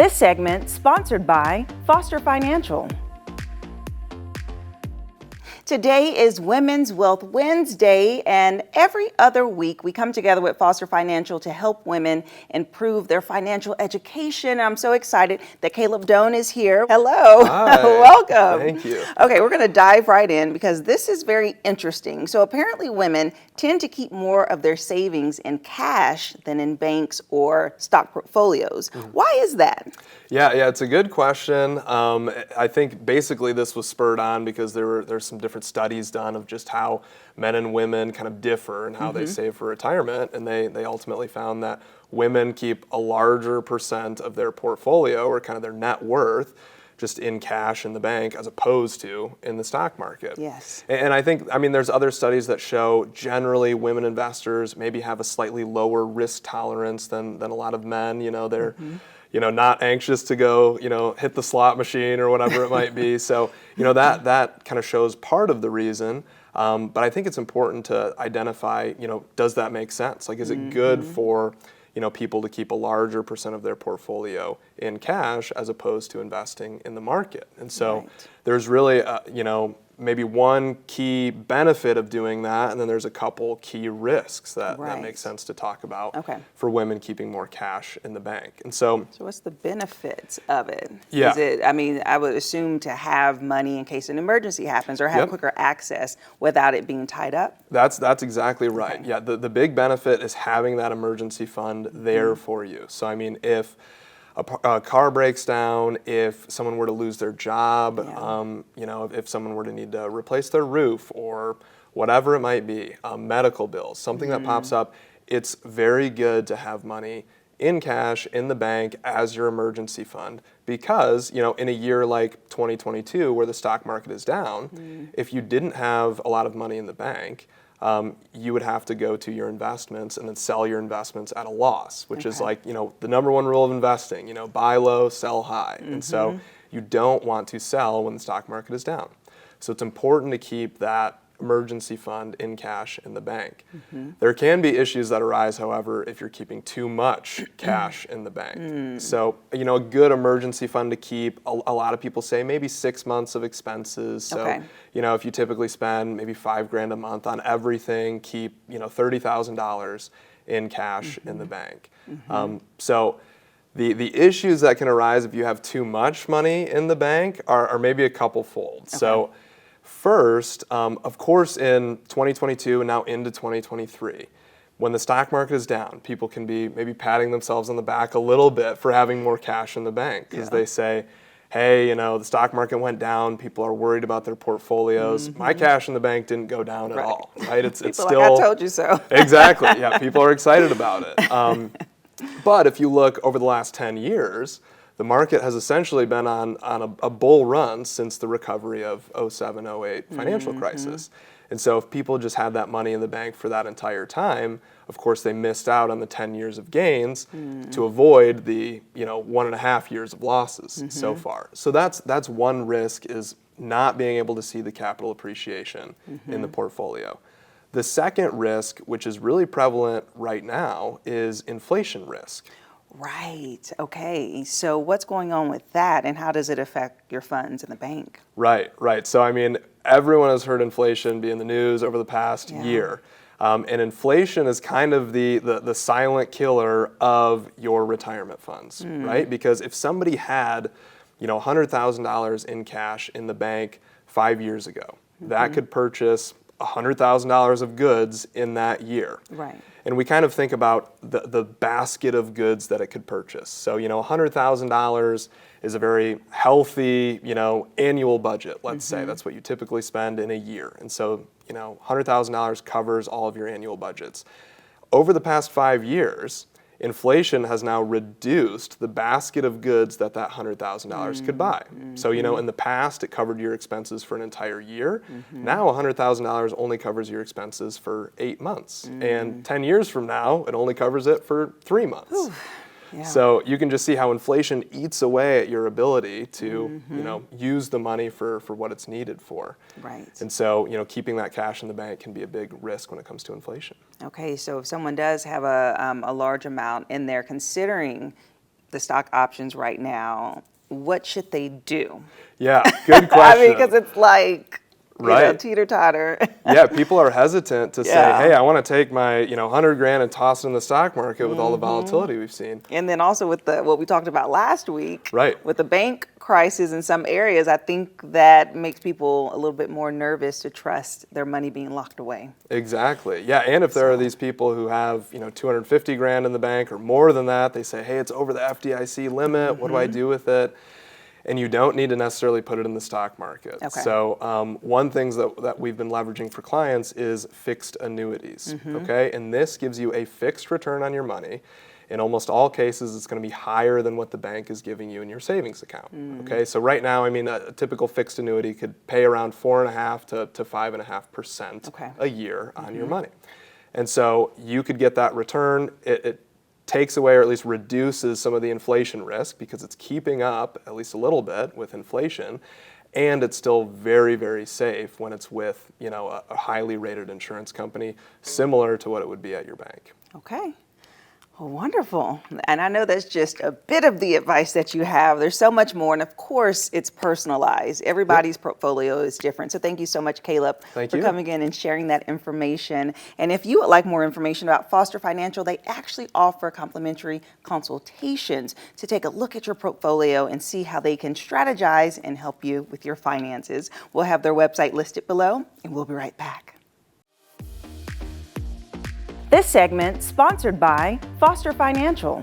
This segment sponsored by Foster Financial. Today is Women's Wealth Wednesday, and every other week we come together with Foster Financial to help women improve their financial education. I'm so excited that Caleb Doan is here. Hello. Hi. Welcome. Thank you. Okay, we're going to dive right in because this is very interesting. So apparently women tend to keep more of their savings in cash than in banks or stock portfolios. Why is that? Yeah, it's a good question. I think basically this was spurred on because there's some different studies done of just how men and women kind of differ and how they save for retirement, and they ultimately found that women keep a larger percent of their portfolio or kind of their net worth just in cash in the bank as opposed to in the stock market. Yes. And I think, there's other studies that show generally women investors maybe have a slightly lower risk tolerance than a lot of men. They're not anxious to go, hit the slot machine or whatever it might be. So, that kind of shows part of the reason. But I think it's important to identify, does that make sense? Like, is it good for people to keep a larger percent of their portfolio in cash as opposed to investing in the market? And so there's really, maybe one key benefit of doing that, and then there's a couple key risks that make sense to talk about for women keeping more cash in the bank. And so what's the benefits of it? Yeah. Is it, I would assume to have money in case an emergency happens or have quicker access without it being tied up? That's exactly right. Yeah, the big benefit is having that emergency fund there for you. So if a car breaks down, if someone were to lose their job, if someone were to need to replace their roof or whatever it might be, medical bills, something that pops up, it's very good to have money in cash in the bank as your emergency fund because, in a year like 2022 where the stock market is down, if you didn't have a lot of money in the bank, you would have to go to your investments and then sell your investments at a loss, which is like, the number one rule of investing, buy low, sell high. And so you don't want to sell when the stock market is down. So it's important to keep that emergency fund in cash in the bank. There can be issues that arise, however, if you're keeping too much cash in the bank. So, a good emergency fund to keep, a lot of people say maybe 6 months of expenses. So, if you typically spend maybe $5,000 a month on everything, keep, $30,000 in cash in the bank. So the issues that can arise if you have too much money in the bank are maybe a couple fold. So first, of course, in 2022 and now into 2023, when the stock market is down, people can be maybe patting themselves on the back a little bit for having more cash in the bank because they say, hey, the stock market went down, people are worried about their portfolios. My cash in the bank didn't go down at all, right? It's People still like, I told you so. Exactly, yeah, people are excited about it. But if you look over the last 10 years, the market has essentially been on a bull run since the recovery of 07, 08 financial crisis. And so if people just had that money in the bank for that entire time, of course they missed out on the 10 years of gains to avoid the 1.5 years of losses so far. So that's one risk, is not being able to see the capital appreciation in the portfolio. The second risk, which is really prevalent right now, is inflation risk. Right. Okay. So what's going on with that, and how does it affect your funds in the bank? Right. So everyone has heard inflation be in the news over the past year. And inflation is kind of the silent killer of your retirement funds, right? Because if somebody had, $100,000 in cash in the bank 5 years ago, that could purchase $100,000 of goods in that year. Right. And we kind of think about the basket of goods that it could purchase. So, $100,000 is a very healthy, annual budget, let's say. That's what you typically spend in a year. And so, $100,000 covers all of your annual budgets. Over the past 5 years, inflation has now reduced the basket of goods that $100,000 could buy. So, in the past, it covered your expenses for an entire year. Now, $100,000 only covers your expenses for 8 months. And 10 years from now, it only covers it for 3 months. Yeah. So you can just see how inflation eats away at your ability to, use the money for what it's needed for. Right. And so, keeping that cash in the bank can be a big risk when it comes to inflation. Okay, so if someone does have a large amount in there, considering the stock options right now, what should they do? Yeah, good question. I mean, because it's like, Right. teeter-totter. Yeah, people are hesitant to say, Yeah. hey, I want to take my 100 grand and toss it in the stock market with all the volatility we've seen. And then also with what we talked about last week, Right. with the bank crisis in some areas, I think that makes people a little bit more nervous to trust their money being locked away. Exactly. Yeah, and if there are these people who have 250 grand in the bank or more than that, they say, hey, it's over the FDIC limit. What do I do with it? And you don't need to necessarily put it in the stock market. Okay. So one thing that we've been leveraging for clients is fixed annuities. Okay, and this gives you a fixed return on your money. In almost all cases, it's going to be higher than what the bank is giving you in your savings account. Okay, so right now, I mean, a typical fixed annuity could pay around 4.5% to 5.5% a year on your money. And so you could get that return. It takes away or at least reduces some of the inflation risk because it's keeping up at least a little bit with inflation, and it's still very, very safe when it's with a highly rated insurance company, similar to what it would be at your bank. Okay. Well, wonderful. And I know that's just a bit of the advice that you have. There's so much more. And of course, it's personalized. Everybody's portfolio is different. So thank you so much, Caleb, for coming in and sharing that information. And if you would like more information about Foster Financial, they actually offer complimentary consultations to take a look at your portfolio and see how they can strategize and help you with your finances. We'll have their website listed below, and we'll be right back. This segment sponsored by Foster Financial.